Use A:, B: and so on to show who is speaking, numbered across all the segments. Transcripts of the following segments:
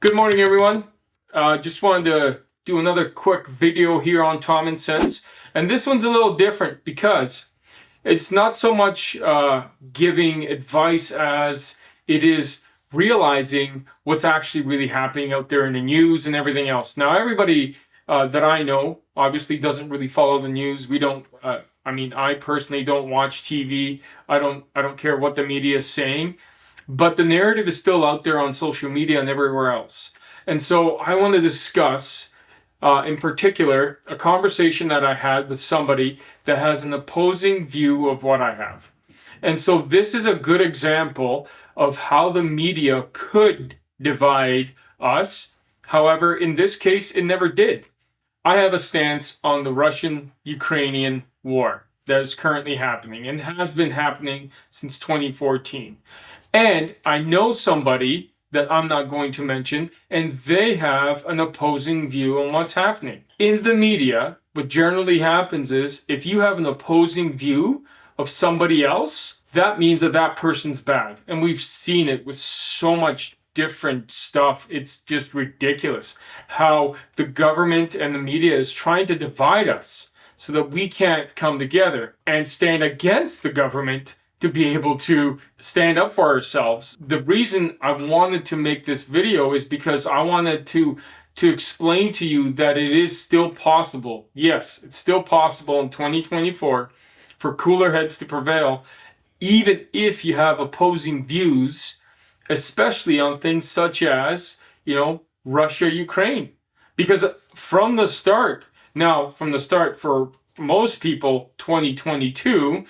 A: Good morning, everyone. Just wanted to do another quick video here on Tommensense. And this one's a little different because it's not so much giving advice as it is realizing what's actually really happening out there in the news and everything else. Now, everybody that I know obviously doesn't really follow the news. We don't. I personally don't watch TV. I don't care what the media is saying. But the narrative is still out there on social media and everywhere else. And so I want to discuss, in particular, a conversation that I had with somebody that has an opposing view of what I have. And so this is a good example of how the media could divide us. However, in this case, it never did. I have a stance on the Russian-Ukrainian war that is currently happening and has been happening since 2014. And I know somebody that I'm not going to mention, and they have an opposing view on what's happening. In the media, what generally happens is if you have an opposing view of somebody else, that means that that person's bad. And we've seen it with so much different stuff. It's just ridiculous how the government and the media is trying to divide us so that we can't come together and stand against the government to be able to stand up for ourselves. The reason I wanted to make this video is because I wanted to explain to you that it is still possible. Yes, it's still possible in 2024 for cooler heads to prevail, even if you have opposing views, especially on things such as, Russia, Ukraine. Because from the start for most people, 2022,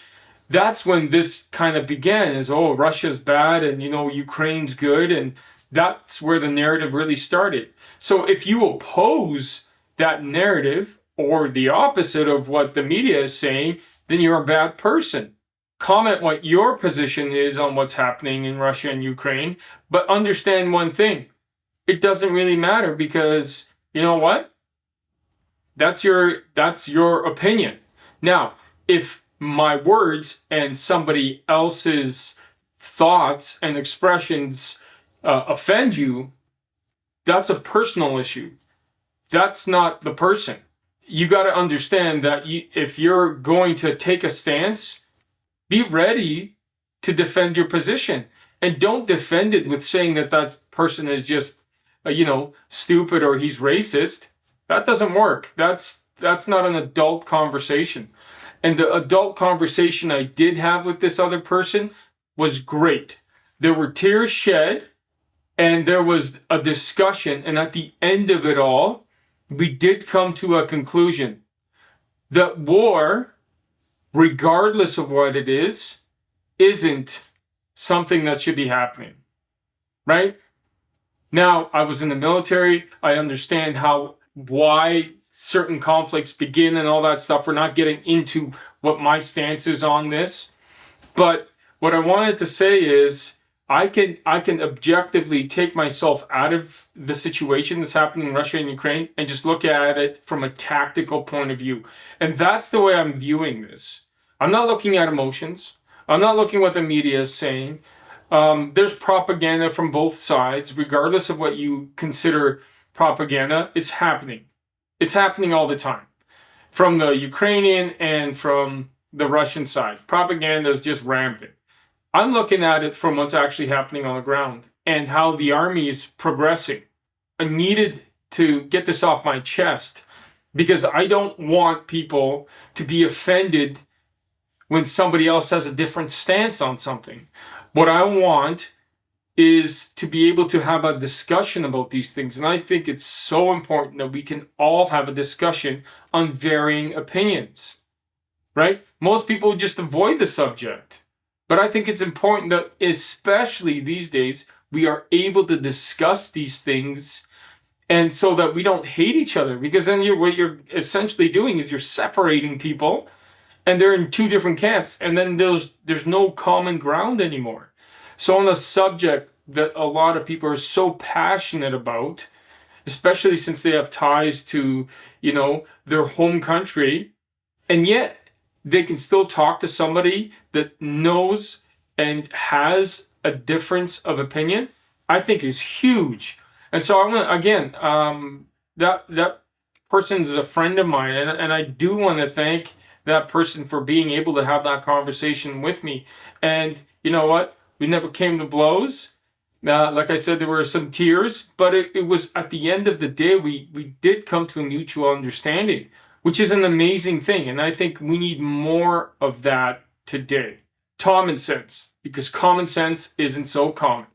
A: that's when this kind of began is, Russia's bad and, Ukraine's good. And that's where the narrative really started. So if you oppose that narrative or the opposite of what the media is saying, then you're a bad person. Comment what your position is on what's happening in Russia and Ukraine, but understand one thing. It doesn't really matter because, you know what? That's your opinion. Now, if my words and somebody else's thoughts and expressions offend you, that's a personal issue. That's not the person. You got to understand that if you're going to take a stance, be ready to defend your position. And don't defend it with saying that person is just, stupid or he's racist. That doesn't work. That's not an adult conversation. And the adult conversation I did have with this other person was great. There were tears shed and there was a discussion. And at the end of it all, we did come to a conclusion that war, regardless of what it is, isn't something that should be happening. Right? Now, I was in the military. I understand why certain conflicts begin and all that stuff. We're not getting into what my stance is on this. But what I wanted to say is I can objectively take myself out of the situation that's happening in Russia and Ukraine and just look at it from a tactical point of view. And that's the way I'm viewing this. I'm not looking at emotions. I'm not looking at what the media is saying. There's propaganda from both sides. Regardless of what you consider propaganda, it's happening. It's happening all the time, from the Ukrainian and from the Russian side. Propaganda is just rampant. I'm looking at it from what's actually happening on the ground and how the army is progressing. I needed to get this off my chest because I don't want people to be offended when somebody else has a different stance on something. What I want is to be able to have a discussion about these things. And I think it's so important that we can all have a discussion on varying opinions, right? Most people just avoid the subject. But I think it's important that, especially these days, we are able to discuss these things and so that we don't hate each other. Because then what you're essentially doing is you're separating people and they're in two different camps. And then there's no common ground anymore. So on a subject that a lot of people are so passionate about, especially since they have ties to, their home country, and yet they can still talk to somebody that knows and has a difference of opinion, I think is huge. And so I want again, that person is a friend of mine, and I do want to thank that person for being able to have that conversation with me. And you know what? We never came to blows. Like I said, there were some tears, but it was at the end of the day, we did come to a mutual understanding, which is an amazing thing. And I think we need more of that today. Tommensense, because common sense isn't so common.